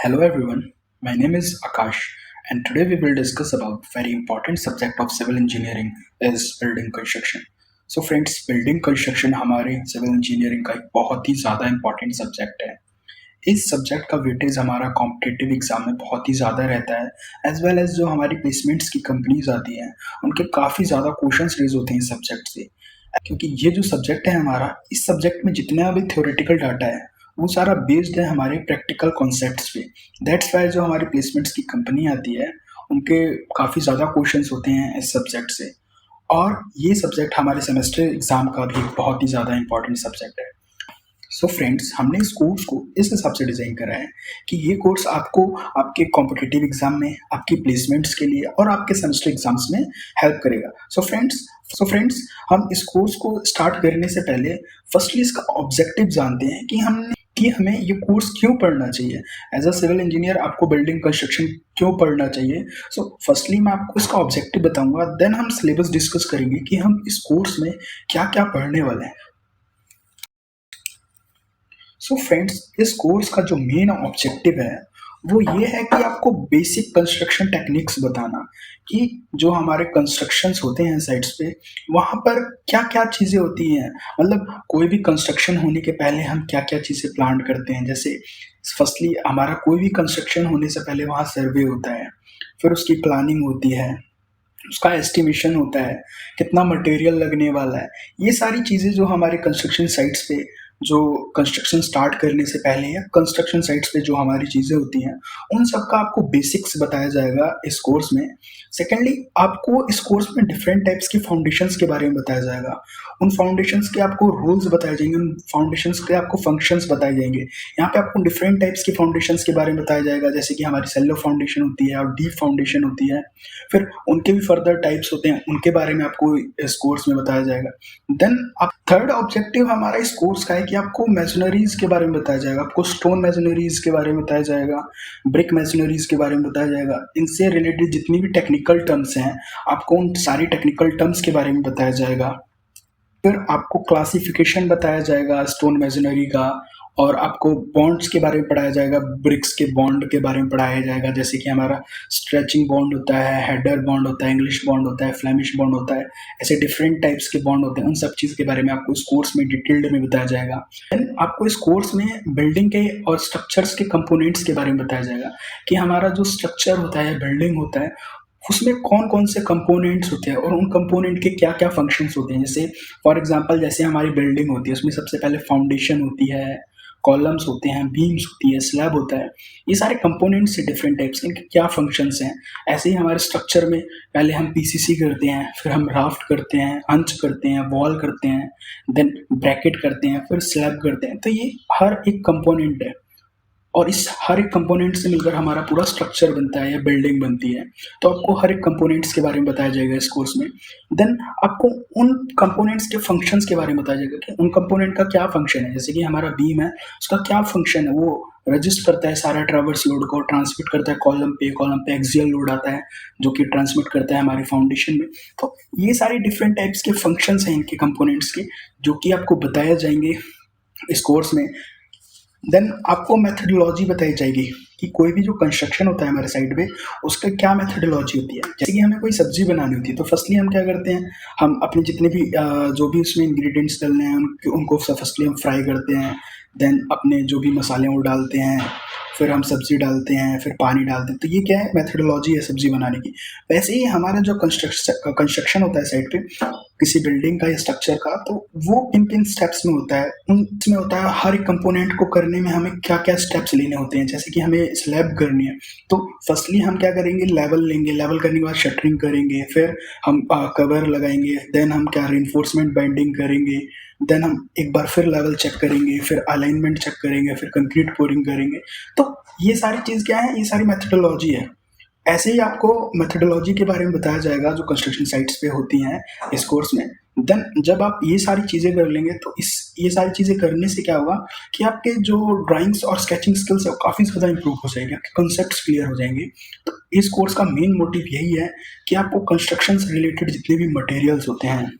Hello everyone, my name is Akash and today we will discuss about very important subject of civil engineering is building construction. So friends, building construction हमारे civil engineering का एक बहुत ही ज़्यादा important subject है। इस subject का weightage हमारा competitive exam में बहुत ही ज़्यादा रहता है एज वेल एज जो हमारी प्लेसमेंट्स की कंपनीज आती हैं उनके काफ़ी ज़्यादा क्वेश्चंस रेज होते हैं इस सब्जेक्ट से, क्योंकि ये जो सब्जेक्ट है हमारा, इस सब्जेक्ट में जितना भी थ्योरेटिकल डाटा है वो सारा बेस्ड है हमारे प्रैक्टिकल कॉन्सेप्ट्स पे। दैट्स वाई जो हमारी प्लेसमेंट्स की कंपनी आती है उनके काफ़ी ज़्यादा क्वेश्चंस होते हैं इस सब्जेक्ट से। और ये सब्जेक्ट हमारे सेमेस्टर एग्ज़ाम का भी एक बहुत ही ज़्यादा इंपॉर्टेंट सब्जेक्ट है। सो फ्रेंड्स, हमने इस कोर्स को इस हिसाब से डिज़ाइन करा है कि ये कोर्स आपको आपके कॉम्पिटिटिव एग्जाम में, आपकी प्लेसमेंट्स के लिए और आपके सेमेस्टर एग्जाम्स में हेल्प करेगा। सो फ्रेंड्स, हम इस कोर्स को स्टार्ट करने से पहले फर्स्टली इसका ऑब्जेक्टिव जानते हैं कि हमें ये कोर्स क्यों पढ़ना चाहिए। एज अ सिविल इंजीनियर आपको बिल्डिंग कंस्ट्रक्शन क्यों पढ़ना चाहिए। सो फर्स्टली मैं आपको इसका ऑब्जेक्टिव बताऊंगा, देन हम सिलेबस डिस्कस करेंगे कि हम इस कोर्स में क्या क्या पढ़ने वाले हैं। सो फ्रेंड्स, इस कोर्स का जो मेन ऑब्जेक्टिव है वो ये है कि आपको बेसिक कंस्ट्रक्शन टेक्निक्स बताना कि जो हमारे कंस्ट्रक्शंस होते हैं साइट्स पे वहाँ पर क्या क्या चीज़ें होती हैं। मतलब कोई भी कंस्ट्रक्शन होने के पहले हम क्या क्या चीज़ें प्लान करते हैं। जैसे फर्स्टली हमारा कोई भी कंस्ट्रक्शन होने से पहले वहाँ सर्वे होता है, फिर उसकी प्लानिंग होती है, उसका एस्टिमेशन होता है, कितना मटेरियल लगने वाला है। ये सारी चीज़ें जो हमारे कंस्ट्रक्शन साइट्स पे, जो कंस्ट्रक्शन स्टार्ट करने से पहले या कंस्ट्रक्शन साइट्स पे जो हमारी चीज़ें होती हैं, उन सब का आपको बेसिक्स बताया जाएगा इस कोर्स में। सेकेंडली, आपको इस कोर्स में डिफरेंट टाइप्स की फाउंडेशंस के बारे में बताया जाएगा। उन फाउंडेशंस के आपको रूल्स बताए जाएंगे, उन फाउंडेशंस के आपको फंक्शंस बताए जाएंगे। यहाँ पे आपको डिफरेंट टाइप्स की फाउंडेशंस के बारे में बताया जाएगा, जैसे कि हमारी सेलो फाउंडेशन होती है और डीप फाउंडेशन होती है। फिर उनके भी फर्दर टाइप्स होते हैं, उनके बारे में आपको इस कोर्स में बताया जाएगा। देन अब थर्ड ऑब्जेक्टिव हमारा इस कोर्स का है कि आपको मैसनरीज के बारे में बताया जाएगा, आपको स्टोन मैसनरीज के बारे में बताया जाएगा, ब्रिक मैसनरीज के बारे में बताया जाएगा। इनसे रिलेटेड जितनी भी टेक्निकल टर्म्स हैं आपको उन सारी टेक्निकल टर्म्स के बारे में बताया जाएगा। फिर आपको क्लासिफिकेशन बताया जाएगा स्टोन मैसनरी का, और आपको बॉन्ड्स के बारे में पढ़ाया जाएगा, ब्रिक्स के बॉन्ड के बारे में पढ़ाया जाएगा। जैसे कि हमारा स्ट्रेचिंग बॉन्ड होता है, हेडर बॉन्ड होता है, इंग्लिश बॉन्ड होता है, फ्लेमिश बॉन्ड होता है, ऐसे डिफरेंट टाइप्स के बॉन्ड होते हैं। उन सब चीज़ के बारे में आपको इस कोर्स में डिटेल्ड में बताया जाएगा। देन आपको इस कोर्स में बिल्डिंग के और स्ट्रक्चर्स के कंपोनेंट्स के बारे में बताया जाएगा कि हमारा जो स्ट्रक्चर होता है, बिल्डिंग होता है, उसमें कौन कौन से कंपोनेंट्स होते हैं और उन कंपोनेंट के क्या क्या फंक्शंस होते हैं। जैसे फॉर एग्जांपल, जैसे हमारी बिल्डिंग होती है उसमें सबसे पहले फाउंडेशन होती है, कॉलम्स होते हैं, बीम्स होती है, स्लैब होता है। ये सारे कंपोनेंट्स हैं डिफरेंट टाइप्स के, इनके क्या फंक्शंस हैं। ऐसे ही हमारे स्ट्रक्चर में पहले हम पीसीसी करते हैं, फिर हम राफ्ट करते हैं, हंच करते हैं, वॉल करते हैं, देन ब्रैकेट करते हैं, फिर स्लैब करते हैं। तो ये हर एक कंपोनेंट है और इस हर एक कंपोनेंट से मिलकर हमारा पूरा स्ट्रक्चर बनता है या बिल्डिंग बनती है। तो आपको हर एक कंपोनेंट्स के बारे में बताया जाएगा इस कोर्स में। देन आपको उन कंपोनेंट्स के फंक्शंस के बारे में बताया जाएगा कि उन कंपोनेंट का क्या फंक्शन है। जैसे कि हमारा बीम है, उसका क्या फंक्शन है, वो रजिस्ट करता है सारा ट्रैवर्स लोड को, ट्रांसमिट करता है कॉलम पे एक्सियल लोड आता है जो कि ट्रांसमिट करता है हमारे फाउंडेशन में। तो ये सारे डिफरेंट टाइप्स के फंक्शंस हैं इनके कंपोनेंट्स के, जो कि आपको बताए जाएंगे इस कोर्स में। देन आपको मेथडोलॉजी बताई जाएगी कि कोई भी जो कंस्ट्रक्शन होता है हमारे साइड पे, उसका क्या मेथडोलॉजी होती है। जैसे कि हमें कोई सब्जी बनानी होती है तो फर्स्टली हम क्या करते हैं, हम अपने जितने भी जो भी उसमें इंग्रेडिएंट्स डलने हैं उनको फर्स्टली हम फ्राई करते हैं। देन अपने जो भी मसाले वो डालते हैं, फिर हम सब्जी डालते हैं, फिर पानी डालते हैं। तो ये क्या है, मेथडोलॉजी है सब्जी बनाने की। वैसे ही हमारा जो कंस्ट्रक्शन होता है साइड पे किसी बिल्डिंग का या स्ट्रक्चर का, तो वो किन किन स्टेप्स में होता है, उनमें होता है हर एक कंपोनेंट को करने में हमें क्या क्या स्टेप्स लेने होते हैं। जैसे कि हमें स्लैब करनी है तो फर्स्टली हम क्या करेंगे, लेवल लेंगे, लेवल करने के बाद शटरिंग करेंगे, फिर हम कवर लगाएंगे, देन हम क्या रिइंफोर्समेंट बाइंडिंग करेंगे, देन हम एक बार फिर लेवल चेक करेंगे, फिर अलाइनमेंट चेक करेंगे, फिर कंक्रीट पोरिंग करेंगे। तो ये सारी चीज़ क्या है, ये सारी मेथडोलॉजी है। ऐसे ही आपको मेथडोलॉजी के बारे में बताया जाएगा जो कंस्ट्रक्शन साइट्स पे होती हैं इस कोर्स में। देन जब आप ये सारी चीज़ें कर लेंगे तो ये सारी चीज़ें करने से क्या होगा कि आपके जो ड्राइंग्स और स्केचिंग स्किल्स है वो काफ़ी ज़्यादा इंप्रूव हो जाएगी, आपके कॉन्सेप्ट्स क्लियर हो जाएंगे। तो इस कोर्स का मेन मोटिव यही है कि आपको कंस्ट्रक्शन से रिलेटेड जितने भी मटेरियल्स होते हैं,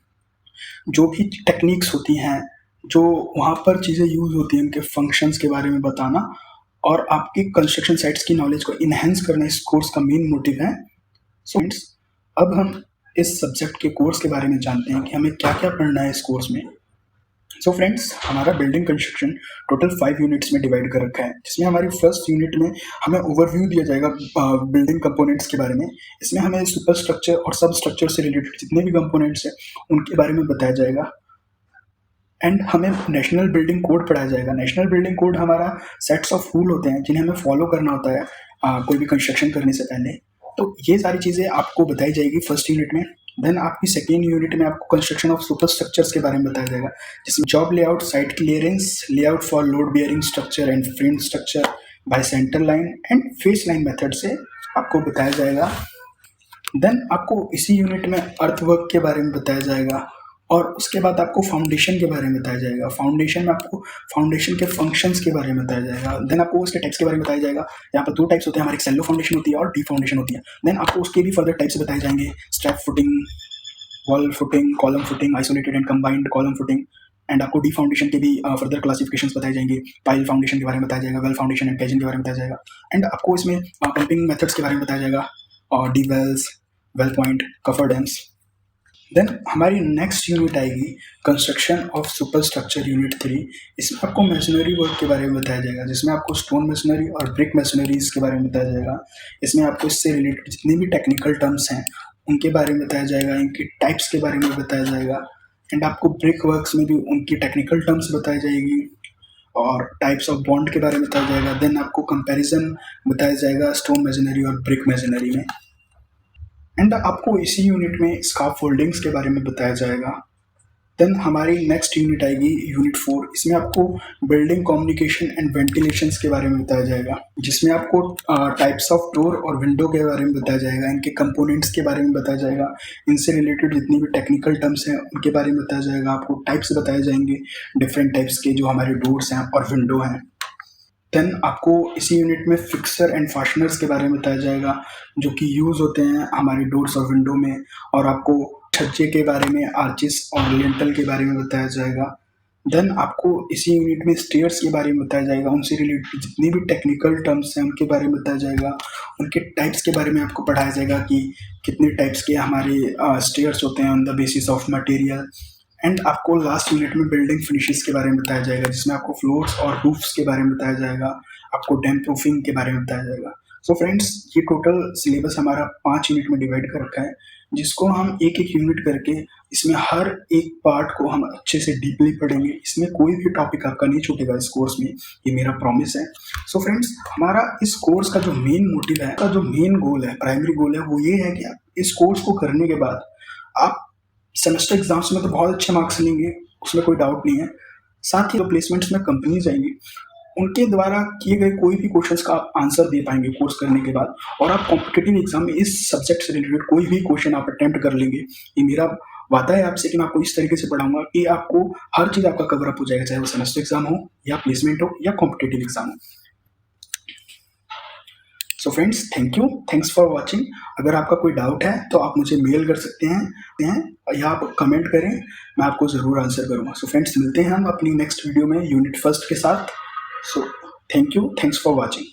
जो भी टेक्निक्स होती हैं, जो वहाँ पर चीज़ें यूज़ होती हैं, उनके फंक्शंस के बारे में बताना, और आपकी कंस्ट्रक्शन साइट्स की नॉलेज को इन्हेंस करना इस कोर्स का मेन मोटिव है। सो फ्रेंड्स, अब हम इस सब्जेक्ट के कोर्स के बारे में जानते हैं कि हमें क्या-क्या पढ़ना है इस कोर्स में। सो फ्रेंड्स, हमारा बिल्डिंग कंस्ट्रक्शन टोटल 5 यूनिट्स में डिवाइड कर रखा है, जिसमें हमारी फर्स्ट यूनिट में हमें ओवरव्यू दिया जाएगा बिल्डिंग कंपोनेंट्स के बारे में। इसमें हमें सुपर स्ट्रक्चर और सब स्ट्रक्चर से रिलेटेड जितने भी कंपोनेंट्स हैं, उनके बारे में बताया जाएगा। एंड हमें नेशनल बिल्डिंग कोड पढ़ाया जाएगा। नेशनल बिल्डिंग कोड हमारा सेट्स ऑफ रूल होते हैं जिन्हें हमें फॉलो करना होता है कोई भी कंस्ट्रक्शन करने से पहले। तो ये सारी चीज़ें आपको बताई जाएगी फर्स्ट यूनिट में। देन आपकी सेकेंड यूनिट में आपको कंस्ट्रक्शन ऑफ सुपर स्ट्रक्चर्स के बारे में बताया जाएगा, जिसमें job layout, site clearance, layout for load bearing structure and frame structure bye centre line and phase line method से आपको बताया जाएगा। देन आपको इसी यूनिट में अर्थवर्क के बारे में बताया जाएगा और उसके बाद आपको फाउंडेशन के बारे में बताया जाएगा। फाउंडेशन में आपको फाउंडेशन के फंक्शंस के बारे में बताया जाएगा। देन आपको उसके टाइप्स के बारे में बताया जाएगा। यहाँ पर 2 टाइप्स होते हैं हमारे, सेलो फाउंडेशन होती है और डीप फाउंडेशन होती है। देन आपको उसके भी फर्दर टाइप्स बताए जाएंगे, strap footing, wall footing, column footing, isolated and combined column footing. And आपको डी फाउंडेशन के भी फर्दर क्लासिफिकेशंस बताए जाएंगे। पाइल फाउंडेशन के बारे में बताया जाएगा, वेल फाउंडेशन एंड कैजिंग के बारे में बताया जाएगा। एंड आपको इसमें पंपिंग मेथड्स के बारे में बताया जाएगा, और D wells, well point, coffer dams. Then हमारी नेक्स्ट यूनिट आएगी construction of super structure unit 3। इसमें आपको मशीनरी वर्क के बारे में बताया जाएगा, जिसमें आपको स्टोन मशीनरी और ब्रिक मशीनरीज के बारे में बताया जाएगा। इसमें आपको इससे रिलेटेड जितने भी टेक्निकल टर्म्स हैं उनके बारे में बताया जाएगा, इनकी टाइप्स के बारे में बताया जाएगा। एंड आपको ब्रिक वर्क्स में भी उनकी टेक्निकल टर्म्स बताई जाएगी और टाइप्स ऑफ बॉन्ड के बारे में बताया जाएगा। देन आपको कंपैरिजन बताया जाएगा स्टोन मशीनरी और ब्रिक मशीनरी में। एंड आपको इसी यूनिट में स्कार्फ फोल्डिंग्स के बारे में बताया जाएगा। देन हमारी नेक्स्ट यूनिट आएगी यूनिट 4। इसमें आपको बिल्डिंग कम्युनिकेशन एंड वेंटिलेशंस के बारे में बताया जाएगा, जिसमें आपको टाइप्स ऑफ डोर और विंडो के बारे में बताया जाएगा, इनके कंपोनेंट्स के बारे में बताया जाएगा, इनसे रिलेटेड जितनी भी टेक्निकल टर्म्स हैं उनके बारे में बताया जाएगा। आपको टाइप्स बताए जाएंगे डिफरेंट टाइप्स के जो हमारे डोर्स हैं और विंडो हैं। देन आपको इसी यूनिट में फिक्सर एंड फास्टनर्स के बारे में बताया जाएगा, जो कि यूज़ होते हैं हमारे डोर्स और विंडो में। और आपको छज्जे के बारे में, आर्चिस और लिंटल के बारे में बताया जाएगा। देन आपको इसी यूनिट में स्टेयर्स के बारे में बताया जाएगा, उनसे रिलेटेड जितनी भी टेक्निकल टर्म्स हैं उनके बारे में बताया जाएगा। उनके टाइप्स के बारे में आपको पढ़ाया जाएगा कि कितने टाइप्स के हमारे स्टेयर्स होते हैं on the basis of material. And आपको लास्ट यूनिट में बिल्डिंग फिनिशेस के बारे में बताया जाएगा, जिसमें आपको फ्लोर्स और रूफ्स के बारे में बताया जाएगा, आपको डैम्प प्रूफिंग के बारे में बताया जाएगा। सो फ्रेंड्स, ये टोटल सिलेबस हमारा 5 यूनिट में डिवाइड कर रखा है, जिसको हम एक-एक यूनिट करके इसमें हर एक पार्ट को हम अच्छे से डीपली पढ़ेंगे। इसमें कोई भी टॉपिक आपका नहीं छूटेगा इस कोर्स में, ये मेरा प्रॉमिस है। सो फ्रेंड्स, हमारा इस कोर्स का जो मेन मोटिव है, का जो मेन गोल है, प्राइमरी गोल है, वो ये है कि आप इस कोर्स को करने के बाद आप सेमेस्टर एग्जाम्स में तो बहुत अच्छे मार्क्स लेंगे, उसमें कोई डाउट नहीं है। साथ ही जो प्लेसमेंट्स में कंपनीज आएंगी, उनके द्वारा किए गए कोई भी क्वेश्चंस का आप आंसर दे पाएंगे कोर्स करने के बाद। और आप कॉम्पिटिटिव एग्जाम में इस सब्जेक्ट से रिलेटेड कोई भी क्वेश्चन आप अटेम्प्ट कर लेंगे। ये मेरा वादा है आपसे कि मैं आपको इस तरीके से पढ़ाऊंगा कि आपको हर चीज़ आपका कवर अप हो जाएगा, चाहे वो सेमेस्टर एग्जाम हो या प्लेसमेंट हो या कॉम्पिटिटिव एग्जाम हो। So friends, thank you, thanks for watching. अगर आपका कोई डाउट है तो आप मुझे मेल कर सकते हैं या आप कमेंट करें, मैं आपको ज़रूर आंसर करूँगा। सो फ्रेंड्स, मिलते हैं हम अपनी नेक्स्ट वीडियो में यूनिट 1 के साथ। So thank you, thanks for watching.